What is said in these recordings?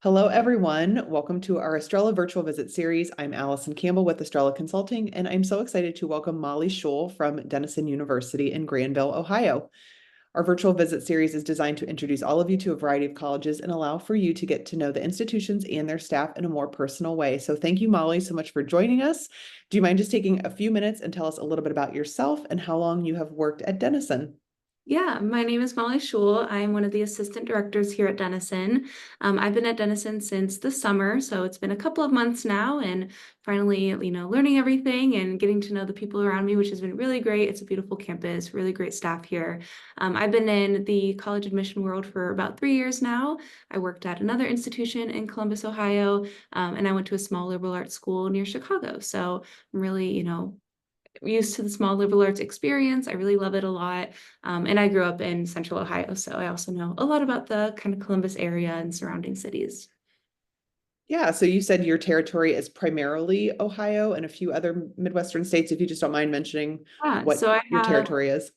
Hello, everyone. Welcome to our Estrella virtual visit series. I'm Allison Campbell with Estrella Consulting, and I'm so excited to welcome Molly Schul from Denison University in Granville, Ohio. Our virtual visit series is designed to introduce all of you to a variety of colleges and allow for you to get to know the institutions and their staff in a more personal way. So thank you, Molly, so much for joining us. Do you mind just taking a few minutes and tell us a little bit about yourself and how long you have worked at Denison? Yeah, my name is Molly Schul. I'm one of the assistant directors here at Denison. I've been at Denison since the summer, so it's been a couple of months now, and finally, learning everything and getting to know the people around me, which has been really great. It's a beautiful campus, really great staff here. I've been in the college admission world for about 3 years now. I worked at another institution in Columbus, Ohio, and I went to a small liberal arts school near Chicago. So I'm really, used to the small liberal arts experience. I really love it a lot. And I grew up in Central Ohio, so I also know a lot about the kind of Columbus area and surrounding cities. Yeah, so you said your territory is primarily Ohio and a few other Midwestern states, if you just don't mind mentioning So what I your have territory is.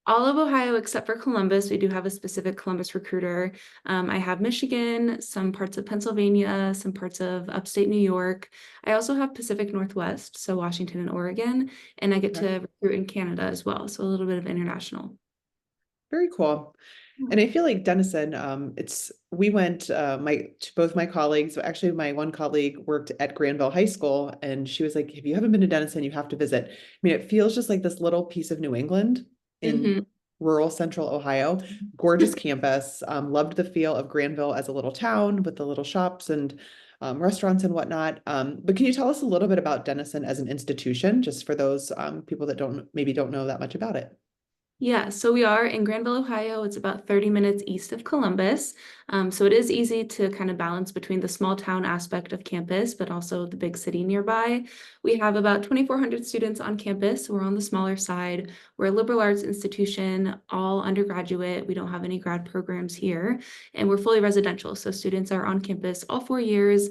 all of Ohio except for Columbus. We do have a specific Columbus recruiter. I have Michigan, some parts of Pennsylvania, some parts of upstate New York. I also have Pacific Northwest, so Washington and Oregon, and I get Okay. to recruit in Canada as well, so a little bit of international. Very cool. And I feel like Denison, we went my to both my colleagues, actually my one colleague worked at Granville High School and she was like, if you haven't been to Denison, you have to visit. I mean, it feels just like this little piece of New England in Mhm. rural central Ohio. Gorgeous campus. Loved the feel of Granville as a little town with the little shops and restaurants and whatnot. But can you tell us a little bit about Denison as an institution, just for those people that don't know that much about it? Yeah, so we are in Granville, Ohio. It's about 30 minutes east of Columbus. So it is easy to kind of balance between the small town aspect of campus, but also the big city nearby. We have about 2,400 students on campus. We're on the smaller side. We're a liberal arts institution, all undergraduate. We don't have any grad programs here, and we're fully residential. So students are on campus all 4 years.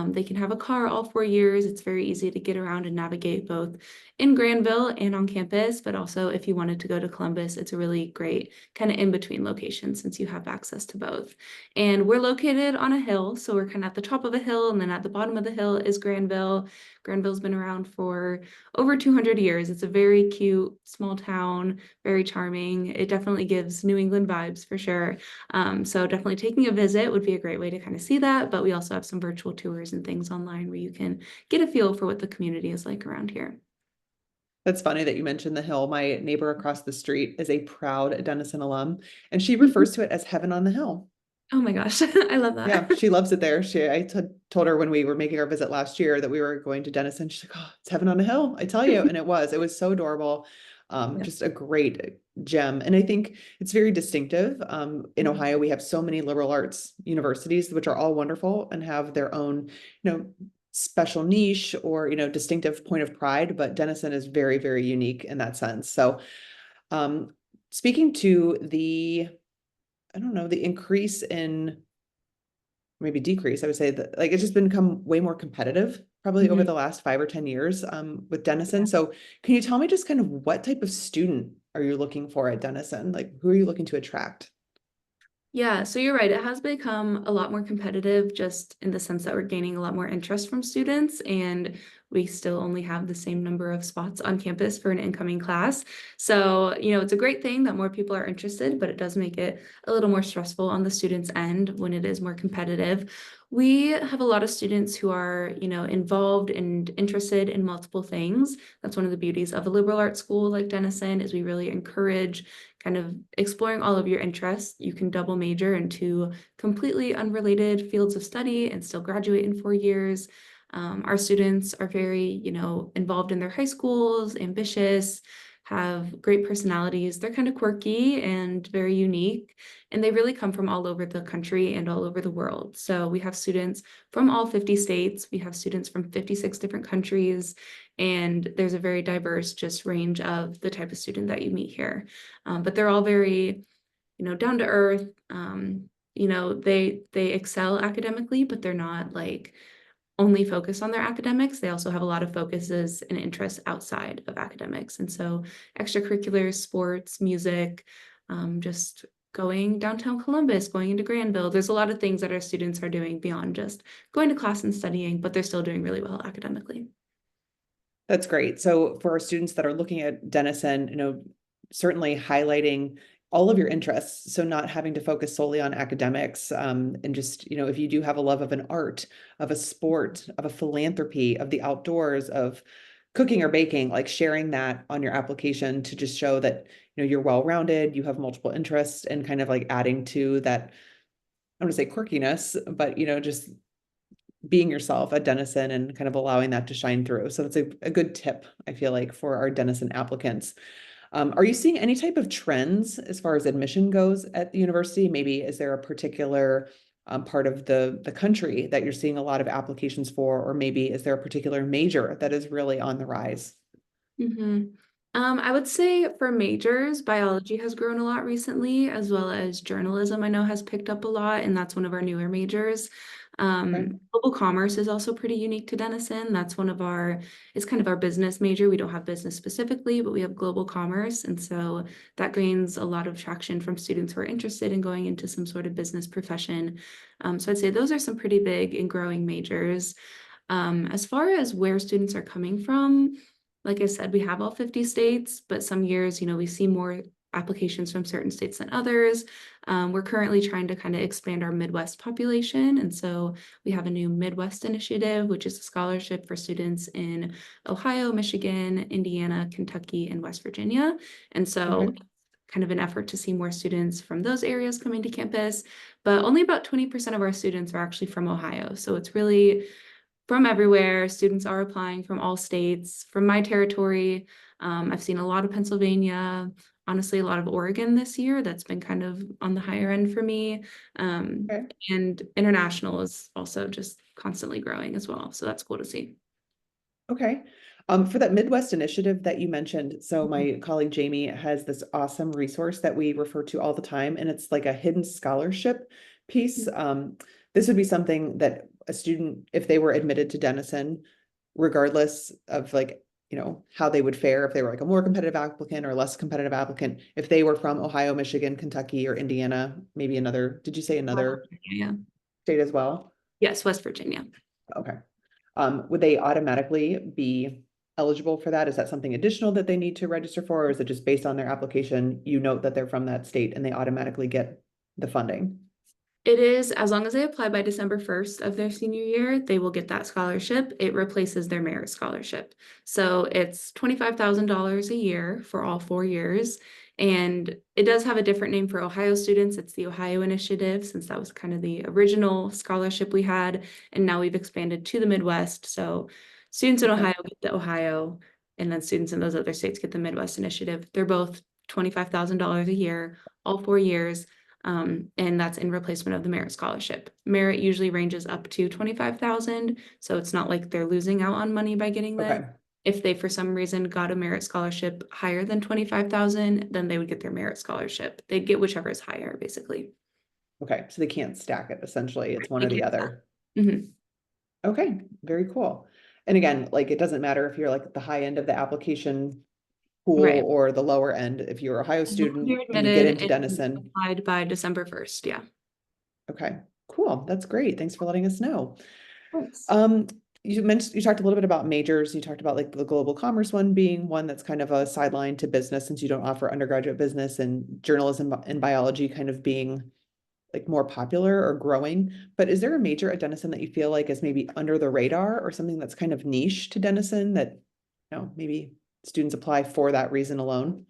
They can have a car all 4 years. It's very easy to get around and navigate both in Granville and on campus, but also if you wanted to go to Columbus, it's a really great kind of in between location since you have access to both. And we're located on a hill, so we're kind of at the top of a hill, and then at the bottom of the hill is Granville. Granville's been around for over 200 years. It's a very cute small town, very charming. It definitely gives New England vibes for sure. So definitely taking a visit would be a great way to kind of see that, but we also have some virtual tours and things online where you can get a feel for what the community is like around here. That's funny that you mentioned the hill. My neighbor across the street is a proud Denison alum, and she refers to it as heaven on the hill. Oh my gosh, I love Yeah, that. she loves it there. Told her when we were making our visit last year that we were going to Denison. She's like, "Oh, it's heaven on a hill." I tell you, and it was. It was so adorable. Yeah. Just a great gem, and I think it's very distinctive. In Mhm. Ohio, we have so many liberal arts universities, which are all wonderful and have their own, special niche or distinctive point of pride. But Denison is very, very unique in that sense. So, um, speaking to I don't know, the increase in maybe decrease, I would say that like it's just become way more competitive probably over Mhm. the last 5 or 10 years with Denison. Yeah. So can you tell me just kind of what type of student are you looking for at Denison? Like who are you looking to attract? Yeah, so you're right. It has become a lot more competitive just in the sense that we're gaining a lot more interest from students, and we still only have the same number of spots on campus for an incoming class. So, it's a great thing that more people are interested, but it does make it a little more stressful on the students' end when it is more competitive. We have a lot of students who are, involved and interested in multiple things. That's one of the beauties of a liberal arts school like Denison is we really encourage kind of exploring all of your interests. You can double major into completely unrelated fields of study and still graduate in 4 years. Our students are very, involved in their high schools, ambitious, have great personalities. They're kind of quirky and very unique, and they really come from all over the country and all over the world. So we have students from all 50 states. We have students from 56 different countries, and there's a very diverse just range of the type of student that you meet here. But they're all very, down to earth. They excel academically, but they're not like only focused on their academics. They also have a lot of focuses and interests outside of academics. And so extracurriculars, sports, music, just going downtown Columbus, going into Granville. There's a lot of things that our students are doing beyond just going to class and studying, but they're still doing really well academically. That's great. So for our students that are looking at Denison, certainly highlighting all of your interests. So not having to focus solely on academics, and just, if you do have a love of an art, of a sport, of a philanthropy, of the outdoors, of cooking or baking, like sharing that on your application to just show that, you're well-rounded, you have multiple interests, and kind of like adding to that, I don't want to say quirkiness, but, just being yourself at Denison and kind of allowing that to shine through. So that's a good tip, I feel like, for our Denison applicants. Are you seeing any type of trends as far as admission goes at the university? Maybe is there a particular part of the country that you're seeing a lot of applications for, or maybe is there a particular major that is really on the rise? I would say for majors, biology has grown a lot recently, as well as journalism, I know has picked up a lot, and that's one of our newer majors. Okay. Global commerce is also pretty unique to Denison. That's it's kind of our business major. We don't have business specifically, but we have global commerce. And so that gains a lot of traction from students who are interested in going into some sort of business profession. So I'd say those are some pretty big and growing majors. As far as where students are coming from, like I said, we have all 50 states, but some years, we see more applications from certain states than others. We're currently trying to kind of expand our Midwest population. And so we have a new Midwest initiative, which is a scholarship for students in Ohio, Michigan, Indiana, Kentucky, and West Virginia. And so Okay. kind of an effort to see more students from those areas coming to campus, but only about 20% of our students are actually from Ohio. So it's really from everywhere. Students are applying from all states. From my territory, I've seen a lot of Pennsylvania, honestly, a lot of Oregon this year. That's been kind of on the higher end for me. Okay. And international is also just constantly growing as well. So that's cool to see. Okay. For that Midwest initiative that you mentioned, so my colleague Jamie has this awesome resource that we refer to all the time, and it's like a hidden scholarship piece. This would be something that a student, if they were admitted to Denison, regardless of like, how they would fare, if they were like a more competitive applicant or less competitive applicant, if they were from Ohio, Michigan, Kentucky, or Indiana, maybe another, did you say another Yeah. state as well? Yes, West Virginia. Okay. Would they automatically be eligible for that? Is that something additional that they need to register for, or is it just based on their application, you note that they're from that state and they automatically get the funding? It is, as long as they apply by December 1st of their senior year, they will get that scholarship. It replaces their merit scholarship. So it's $25,000 a year for all 4 years. And it does have a different name for Ohio students. It's the Ohio Initiative, since that was kind of the original scholarship we had. And now we've expanded to the Midwest. So students in Okay. Ohio get the Ohio, and then students in those other states get the Midwest Initiative. They're both $25,000 a year, all 4 years. And that's in replacement of the merit scholarship. Merit usually ranges up to 25,000, so it's not like they're losing out on money by getting this. Okay. If they for some reason got a merit scholarship higher than 25,000, then they would get their merit scholarship. They'd get whichever is higher, basically. Okay. So they can't stack it essentially. It's one They or the can't other. Mhm. Okay. Very cool. And again, like it doesn't matter if you're like at the high end of the application pool Right. or the lower end. If you're a Ohio As long as student you're and you get admitted into and Denison. applied by December 1st, yeah. Okay. Cool. That's great. Thanks for letting us know. Of course. Um, you talked a little bit about majors. You talked about like the global commerce one being one that's kind of a sideline to business since you don't offer undergraduate business, and journalism and biology kind of being like more popular or growing. But is there a major at Denison that you feel like is maybe under the radar or something that's kind of niche to Denison that, maybe students apply for that reason alone?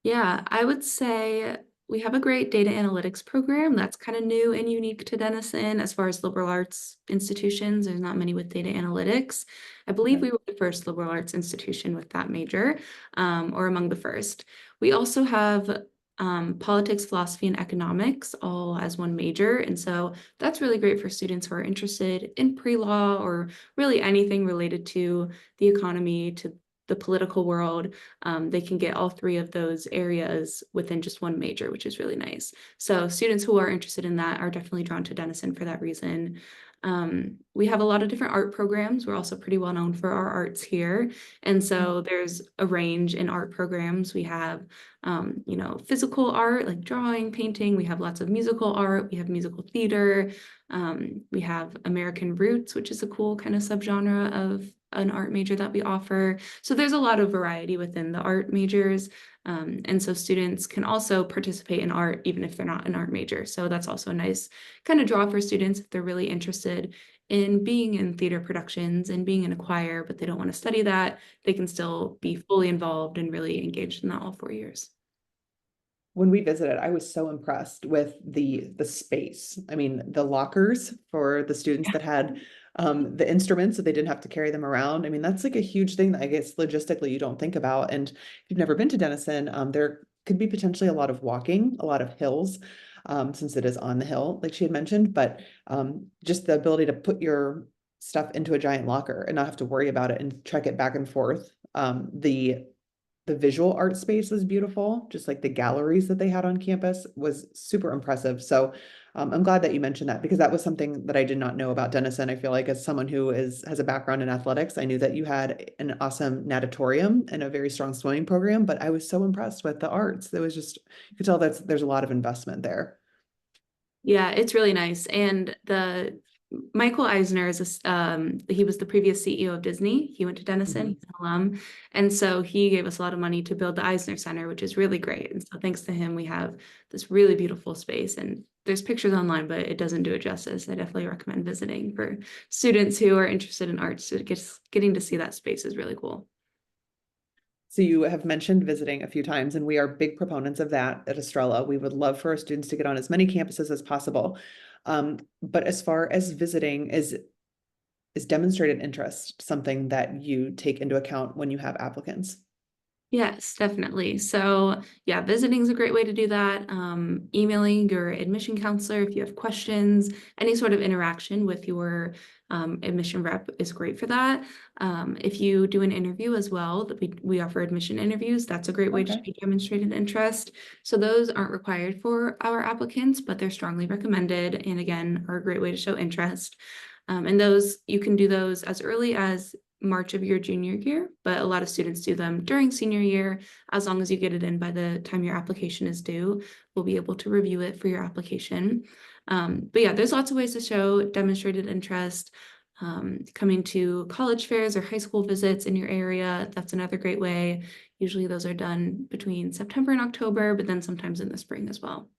Yeah, I would say we have a great data analytics program that's kind of new and unique to Denison as far as liberal arts institutions. There's not many with data analytics. I believe Okay. we were the first liberal arts institution with that major, or among the first. We also have politics, philosophy, and economics all as one major. And so that's really great for students who are interested in pre-law or really anything related to the economy, to the political world. They can get all three of those areas within just one major, which is really nice. So students who are interested in that are definitely drawn to Denison for that reason. We have a lot of different art programs. We're also pretty well known for our arts here. And so there's a range in art programs. We have, physical art like drawing, painting. We have lots of musical art. We have musical theater. We have American Roots, which is a cool kind of subgenre of an art major that we offer. So there's a lot of variety within the art majors. And so students can also participate in art even if they're not an art major. So that's also a nice kind of draw for students if they're really interested in being in theater productions and being in a choir, but they don't want to study that. They can still be fully involved and really engaged in that all 4 years. When we visited, I was so impressed with the space. I mean, the lockers for the students that had the instruments so they didn't have to carry them around. I mean, that's like a huge thing that I guess logistically you don't think about. And if you've never been to Denison, there could be potentially a lot of walking, a lot of hills, since it is on the hill, like she had mentioned, but just the ability to put your stuff into a giant locker and not have to worry about it and trek it back and forth. The visual art space was beautiful, just like the galleries that they had on campus was super impressive. So I'm glad that you mentioned that because that was something that I did not know about Denison. I feel like as someone who has a background in athletics, I knew that you had an awesome natatorium and a very strong swimming program, but I was so impressed with the arts. There was just, you could tell that there's a lot of investment there. Yeah, it's really nice. And the Michael Eisner he was the previous CEO of Disney. He went to Denison, Mhm. he's an alum. And so he gave us a lot of money to build the Eisner Center, which is really great. And so thanks to him, we have this really beautiful space. And there's pictures online, but it doesn't do it justice. I definitely recommend visiting for students who are interested in arts. Getting to see that space is really cool. So you have mentioned visiting a few times, and we are big proponents of that at Estrella. We would love for our students to get on as many campuses as possible. But as far as visiting, is demonstrated interest something that you take into account when you have applicants? Yes, definitely. So yeah, visiting is a great way to do that. Emailing your admission counselor if you have questions, any sort of interaction with your admission rep is great for that. If you do an interview as well, that we offer admission interviews, that's a great way to show Okay. demonstrated interest. So those aren't required for our applicants, but they're strongly recommended and again are a great way to show interest. And those you can do those as early as March of your junior year, but a lot of students do them during senior year. As long as you get it in by the time your application is due, we'll be able to review it for your application. But yeah, there's lots of ways to show demonstrated interest. Coming to college fairs or high school visits in your area, that's another great way. Usually those are done between September and October, but then sometimes in the spring as well.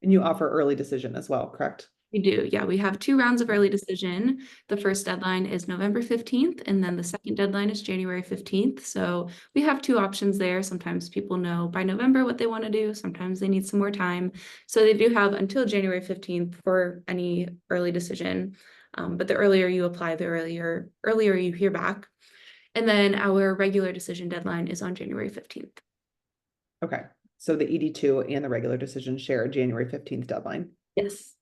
And you offer early decision as well, correct? We do, yeah. We have 2 rounds of early decision. The first deadline is November 15th, and then the second deadline is January 15th. So we have 2 options there. Sometimes people know by November what they want to do. Sometimes they need some more time. So they do have until January 15th for any early decision. But the earlier you apply, the earlier you hear back. And then our regular decision deadline is on January 15th. Okay. So the ED2 and the regular decision share a January 15th deadline. Yes.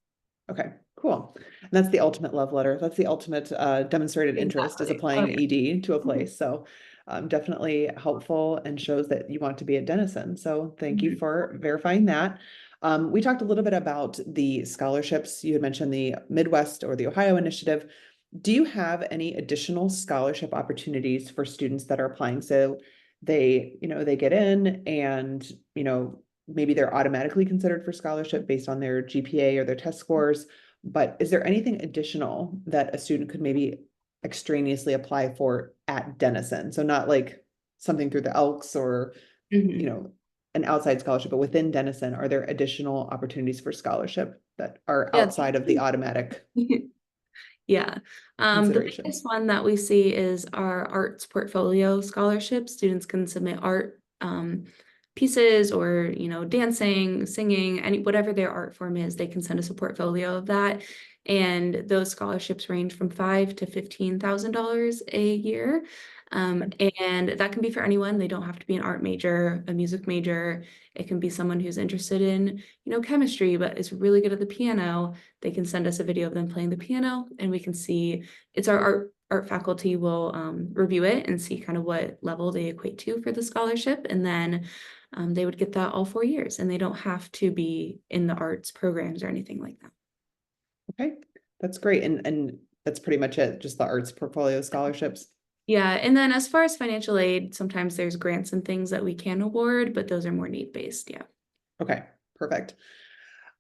Okay, cool. And that's the ultimate love letter. That's the ultimate demonstrated interest is Exactly. Oh, applying yeah. ED to a place. So definitely helpful and shows that you want to be at Denison. So thank you Mhm. for verifying that. We talked a little bit about the scholarships. You had mentioned the Midwest or the Ohio initiative. Do you have any additional scholarship opportunities for students that are applying? So they get in and, maybe they're automatically considered for scholarship based on their GPA or their test scores. But is there anything additional that a student could maybe extraneously apply for at Denison? So not like something through the Elks or, you Mhm. know, an outside scholarship, but within Denison, are there additional opportunities for scholarship that are Yeah. outside of the automatic Yeah. The consideration? biggest one that we see is our arts portfolio scholarship. Students can submit art pieces or, dancing, singing, any whatever their art form is, they can send us a portfolio of that. And those scholarships range from $5,000 to $15,000 a year. And that can be for anyone. They don't have to be an art major, a music major. It can be someone who's interested in, chemistry, but is really good at the piano. They can send us a video of them playing the piano and we can see it's our art faculty will review it and see kind of what level they equate to for the scholarship. And then they would get that all 4 years and they don't have to be in the arts programs or anything like that. Okay, That's great. And that's pretty much it, just the arts portfolio scholarships. Yeah, and then as far as financial aid, sometimes there's grants and things that we can award, but those are more need-based, yeah. Okay, perfect.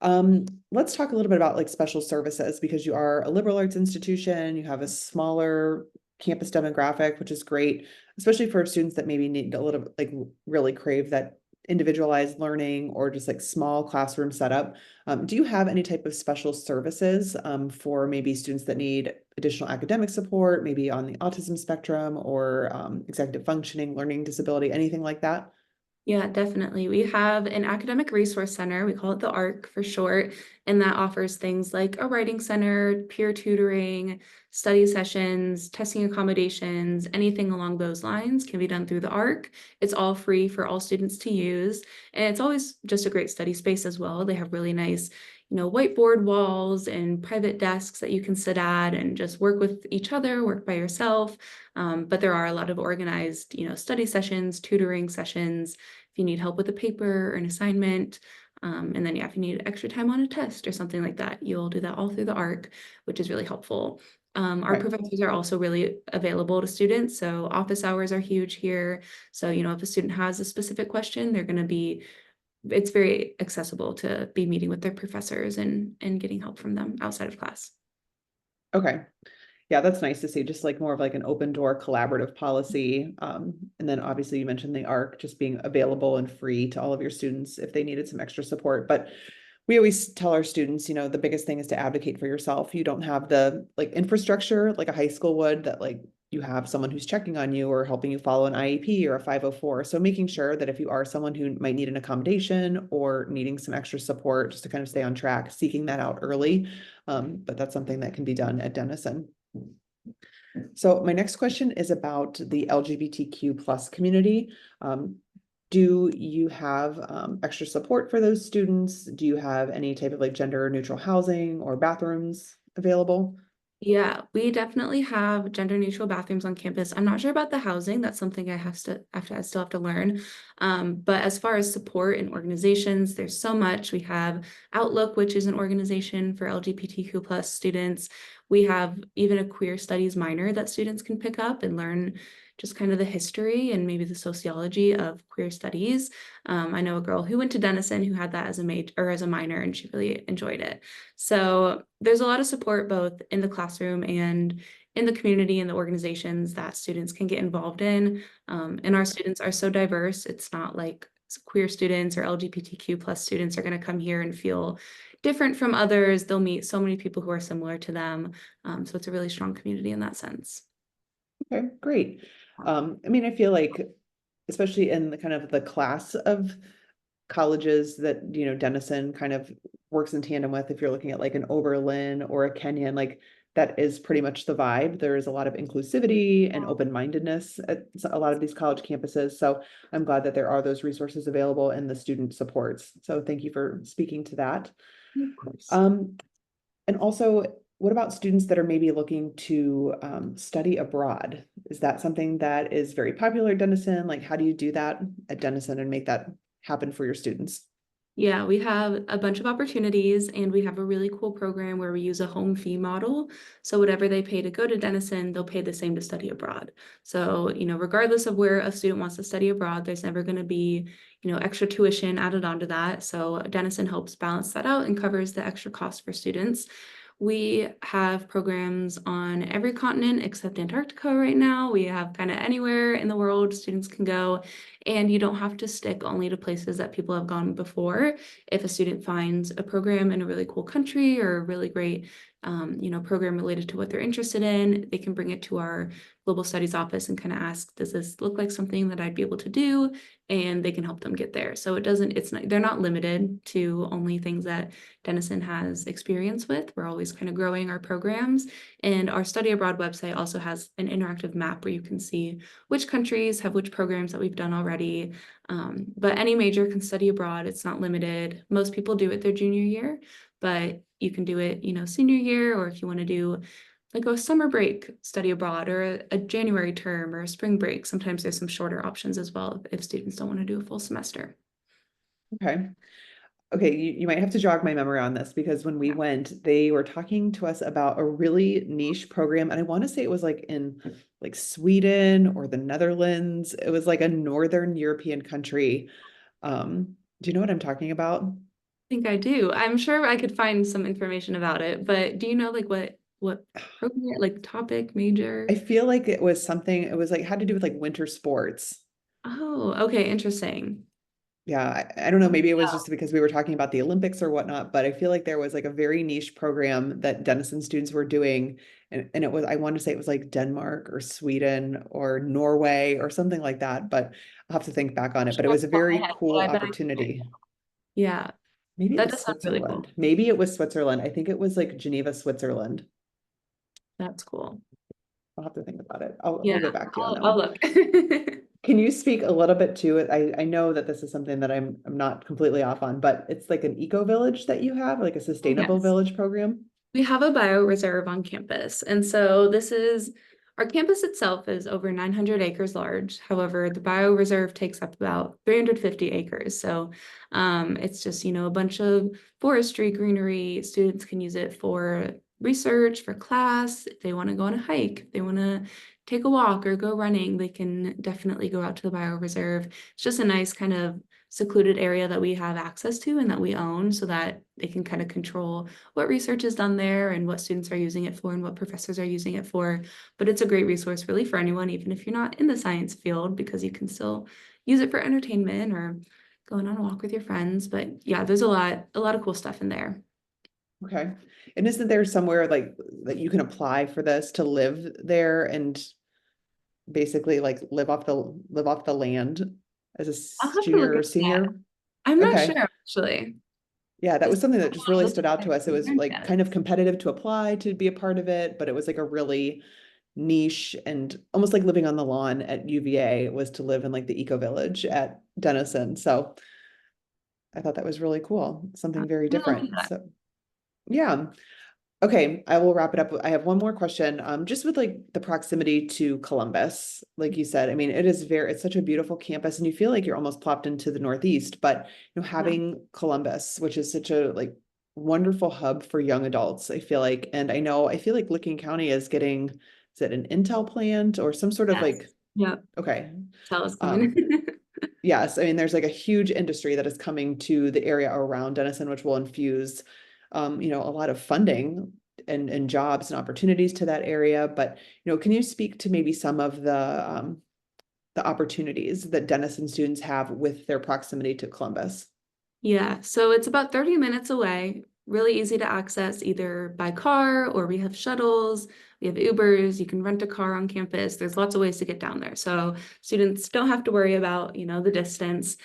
Let's talk a little bit about like special services because you are a liberal arts institution, you have a smaller campus demographic, which is great, especially for students that maybe need a little like really crave that individualized learning or just like small classroom setup. Do you have any type of special services for maybe students that need additional academic support, maybe on the autism spectrum or executive functioning, learning disability, anything like that? Yeah, definitely. We have an academic resource center. We call it the ARC for short, and that offers things like a writing center, peer tutoring, study sessions, testing accommodations, anything along those lines can be done through the ARC. It's all free for all students to use, and it's always just a great study space as well. They have really nice, whiteboard walls and private desks that you can sit at and just work with each other, work by yourself. But there are a lot of organized, study sessions, tutoring sessions, if you need help with a paper or an assignment. And then, yeah, if you need extra time on a test or something like that, you'll do that all through the ARC, which is really helpful. Our Okay. professors are also really available to students. So office hours are huge here. So, if a student has a specific question, it's very accessible to be meeting with their professors and getting help from them outside of class. Okay. Yeah, that's nice to see, just like more of like an open door collaborative policy. And then obviously you mentioned the ARC just being available and free to all of your students if they needed some extra support. But we always tell our students, the biggest thing is to advocate for yourself. You don't have the like infrastructure like a high school would that like you have someone who's checking on you or helping you follow an IEP or a 504. So making sure that if you are someone who might need an accommodation or needing some extra support just to kind of stay on track, seeking that out early. But that's something that can be done at Denison. So my next question is about the LGBTQ plus community. Do you have extra support for those students? Do you have any type of like gender neutral housing or bathrooms available? Yeah, we definitely have gender neutral bathrooms on campus. I'm not sure about the housing. That's something I still have to learn. But as far as support and organizations, there's so much. We have Outlook, which is an organization for LGBTQ plus students. We have even a queer studies minor that students can pick up and learn just kind of the history and maybe the sociology of queer studies. I know a girl who went to Denison who had that as a major or as a minor, and she really enjoyed it. So there's a lot of support both in the classroom and in the community and the organizations that students can get involved in. And our students are so diverse. It's not like queer students or LGBTQ plus students are going to come here and feel different from others. They'll meet so many people who are similar to them. So it's a really strong community in that sense. Okay, great. I mean, I feel like, especially in the kind of the class of colleges that, Denison kind of works in tandem with, if you're looking at like an Oberlin or a Kenyon, like that is pretty much the vibe. There is a lot of inclusivity and open-mindedness at a lot of these college campuses. So I'm glad that there are those resources available and the student supports. So thank you for speaking to that. Of course. Um, and also, what about students that are maybe looking to study abroad? Is that something that is very popular at Denison? Like, how do you do that at Denison and make that happen for your students? Yeah, we have a bunch of opportunities and we have a really cool program where we use a home fee model. So whatever they pay to go to Denison, they'll pay the same to study abroad. So, regardless of where a student wants to study abroad, there's never going to be, extra tuition added onto that. So Denison helps balance that out and covers the extra cost for students. We have programs on every continent except Antarctica right now. We have kind of anywhere in the world students can go, and you don't have to stick only to places that people have gone before. If a student finds a program in a really cool country or a really great, program related to what they're interested in, they can bring it to our global studies office and kind of ask, does this look like something that I'd be able to do? And they can help them get there. So they're not limited to only things that Denison has experience with. We're always kind of growing our programs. And our study abroad website also has an interactive map where you can see which countries have which programs that we've done already. But any major can study abroad. It's not limited. Most people do it their junior year, but you can do it, senior year, or if you want to do like a summer break study abroad or a January term or a spring break. Sometimes there's some shorter options as well if students don't want to do a full semester. Okay. Okay, you might have to jog my memory on this because when we went, they were talking to us about a really niche program, and I want to say it was like in like Sweden or the Netherlands. It was like a Northern European country. Do you know what I'm talking about? Think I do. I'm sure I could find some information about it, but do you know like what program, like topic, I major? feel like it was something, it was like had to do with like winter sports. Oh, okay, interesting. Yeah, I don't know. Maybe it was just because we were talking about the Olympics or whatnot, but I feel like there was like a very niche program that Denison students were doing. And it was, I want to say it was like Denmark or Sweden or Norway or something like that, but I'll have to think back on it. But it Sure, off was a the top of my very head, but cool I bet I can find opportunity. it. Yeah, Maybe it that was does sound really Switzerland. cool. Maybe it was Switzerland. I think it was like Geneva, Switzerland. That's cool. I'll have to think about it. I'll Yeah, get back to you on that I'll one. look. Can you speak a little bit to it? I know that this is something that I'm not completely off on, but it's like an eco village that you have, like a Oh, sustainable yes. village program. We have a bioreserve on campus. And so this is our campus itself is over 900 acres large. However, the bioreserve takes up about 350 acres. So it's just, a bunch of forestry, greenery. Students can use it for research, for class. If they want to go on a hike, if they want to take a walk or go running, they can definitely go out to the bioreserve. It's just a nice kind of secluded area that we have access to and that we own so that they can kind of control what research is done there and what students are using it for and what professors are using it for. But it's a great resource really for anyone, even if you're not in the science field, because you can still use it for entertainment or going on a walk with your friends. But yeah, there's a lot of cool stuff in there. Okay. And isn't there somewhere like that you can apply for this to live there and basically like live off the land as a I'll have to look junior or into that. senior? I'm not Okay. sure actually. Yeah, that This was something is that just really one of stood out to those us. It was like internships. kind of competitive to apply to be a part of it, but it was like a really niche and almost like living on the lawn at UVA was to live in like the eco village at Denison. So I thought that was really cool, I'm something very gonna look into different. that. So yeah. Okay, I will wrap it up. I have one more question. Just with like the proximity to Columbus, like you said, I mean, it's such a beautiful campus and you feel like you're almost plopped into the Northeast, but Yeah. having Columbus, which is such a like wonderful hub for young adults, I feel like, and I feel like Licking County is getting, is it an Intel plant or some sort of Yes. like, Yeah. okay. Tell us coming. Um, yes, I mean, there's like a huge industry that is coming to the area around Denison, which will infuse, a lot of funding and jobs and opportunities to that area. But, can you speak to maybe some of the opportunities that Denison students have with their proximity to Columbus? Yeah, so it's about 30 minutes away, really easy to access either by car or we have shuttles, we have Ubers, you can rent a car on campus. There's lots of ways to get down there. So students don't have to worry about, the distance.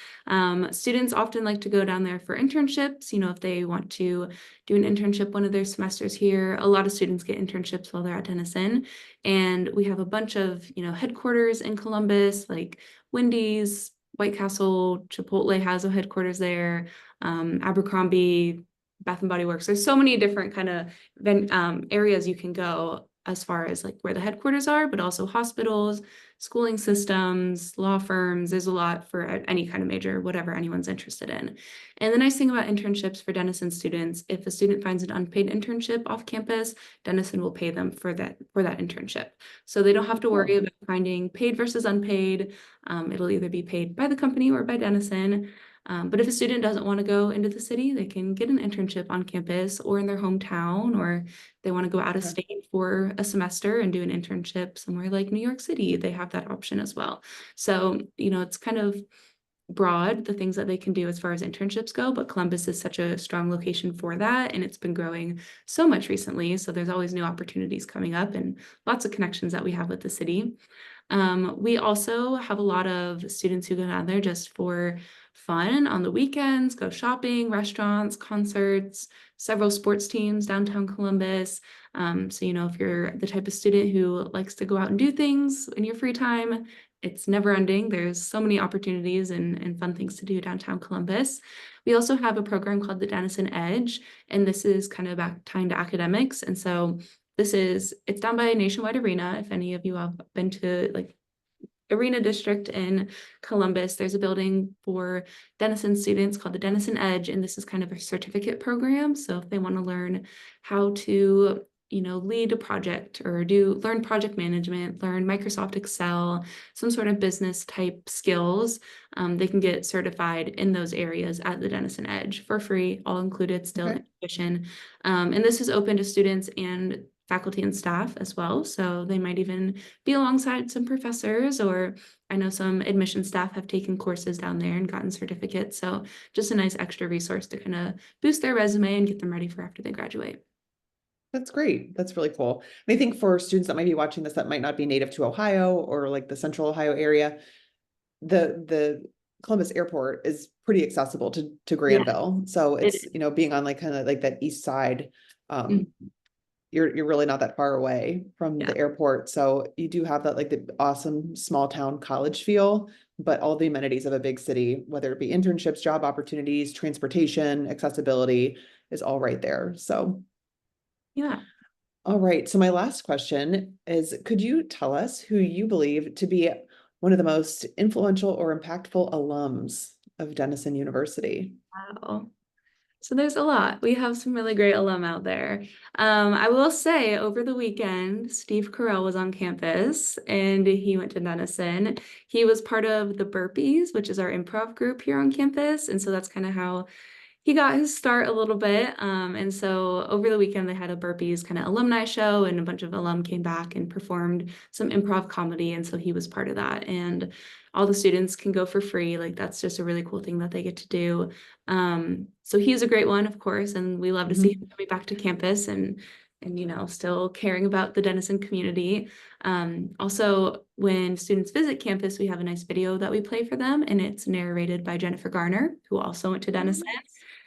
Students often like to go down there for internships, if they want to do an internship one of their semesters here. A lot of students get internships while they're at Denison. And we have a bunch of, headquarters in Columbus, like Wendy's, White Castle, Chipotle has a headquarters there, Abercrombie, Bath and Body Works. There's so many different kind of areas you can go as far as like where the headquarters are, but also hospitals, schooling systems, law firms. There's a lot for any kind of major, whatever anyone's interested in. And the nice thing about internships for Denison students, if a student finds an unpaid internship off campus, Denison will pay them for that internship. So they don't have to worry Oh, about finding paid versus unpaid. It'll either be paid by the company or by Denison. But if a student doesn't want to go into the city, they can get an internship on campus or in their hometown, or they want to go out of okay. state for a semester and do an internship somewhere like New York City. They have that option as well. So, it's kind of broad, the things that they can do as far as internships go, but Columbus is such a strong location for that, and it's been growing so much recently. So there's always new opportunities coming up and lots of connections that we have with the city. We also have a lot of students who go down there just for fun on the weekends, go shopping, restaurants, concerts, several sports teams downtown Columbus. So, if you're the type of student who likes to go out and do things in your free time, it's never ending. There's so many opportunities and fun things to do downtown Columbus. We also have a program called the Denison Edge, and this is kind of back tying to academics. And so it's down by a Nationwide Arena. If any of you have been to like Arena District in Columbus, there's a building for Denison students called the Denison Edge, and this is kind of a certificate program. So if they want to learn how to, lead a project or learn project management, learn Microsoft Excel, some sort of business type skills, they can get certified in those areas at the Denison Edge for free, all included still Okay. in tuition. And this is open to students and faculty and staff as well. So they might even be alongside some professors, or I know some admission staff have taken courses down there and gotten certificates. So just a nice extra resource to kind of boost their resume and get them ready for after they graduate. That's great. That's really cool. And I think for students that might be watching this that might not be native to Ohio or like the central Ohio area, the Columbus airport is pretty accessible to Yeah, Granville. So it it's, is. being on like kind of like that east side, Mhm. you're really not that far away from Yeah. the airport. So you do have that like the awesome small town college feel, but all the amenities of a big city, whether it be internships, job opportunities, transportation, accessibility is all right there. So, Yeah. all right. So my last question is, could you tell us who you believe to be one of the most influential or impactful alums of Denison University? Wow. So there's a lot. We have some really great alum out there. I will say over the weekend, Steve Carell was on campus and he went to Denison. He was part of the Burpees, which is our improv group here on campus. And so that's kind of how he got his start a little bit. And so over the weekend, they had a Burpees kind of alumni show, and a bunch of alum came back and performed some improv comedy. And so he was part of that. And all the students can go for free. Like that's just a really cool thing that they get to do. So he's a great one, of course, and we love to see him Mhm. coming back to campus and still caring about the Denison community. Also, when students visit campus, we have a nice video that we play for them, and it's narrated by Jennifer Garner, who also went to Denison.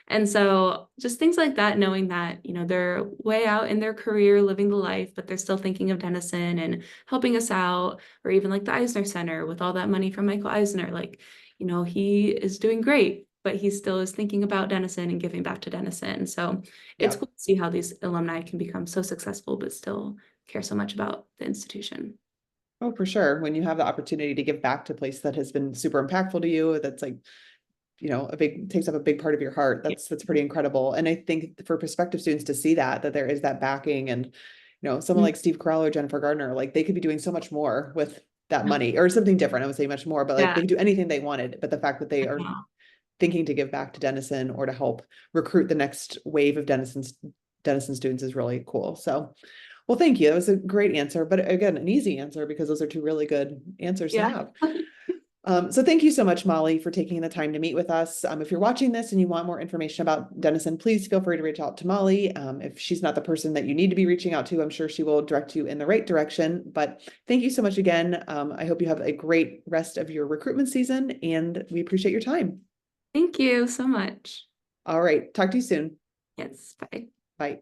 And so just things like that, knowing that, they're way out in their career, living the life, but they're still thinking of Denison and helping us out, or even like the Eisner Center with all that money from Michael Eisner. Like, he is doing great, but he still is thinking about Denison and giving back to Denison. So it's Yeah. cool to see how these alumni can become so successful, but still care so much about the institution. Oh, for sure. When you have the opportunity to give back to a place that has been super impactful to you, that's like, takes up a big part of your heart. Yeah. That's pretty incredible. And I think for prospective students to see that there is that backing and, someone Mhm. like Steve Carell or Jennifer Gardner, like they could be doing so much more with that money or something different. I would say much more, but like Yeah. they could do anything they wanted. But the fact that they I are know. thinking to give back to Denison or to help recruit the next wave of Denison students is really cool. So, well, thank you. That was a great answer, but again, an easy answer because those are two really good answers to Yeah. have. So thank you so much, Molly, for taking the time to meet with us. If you're watching this and you want more information about Denison, please feel free to reach out to Molly. If she's not the person that you need to be reaching out to, I'm sure she will direct you in the right direction. But thank you so much again. I hope you have a great rest of your recruitment season, and we appreciate your time. Thank you so much. All right, talk to you soon. Yes, bye. Bye.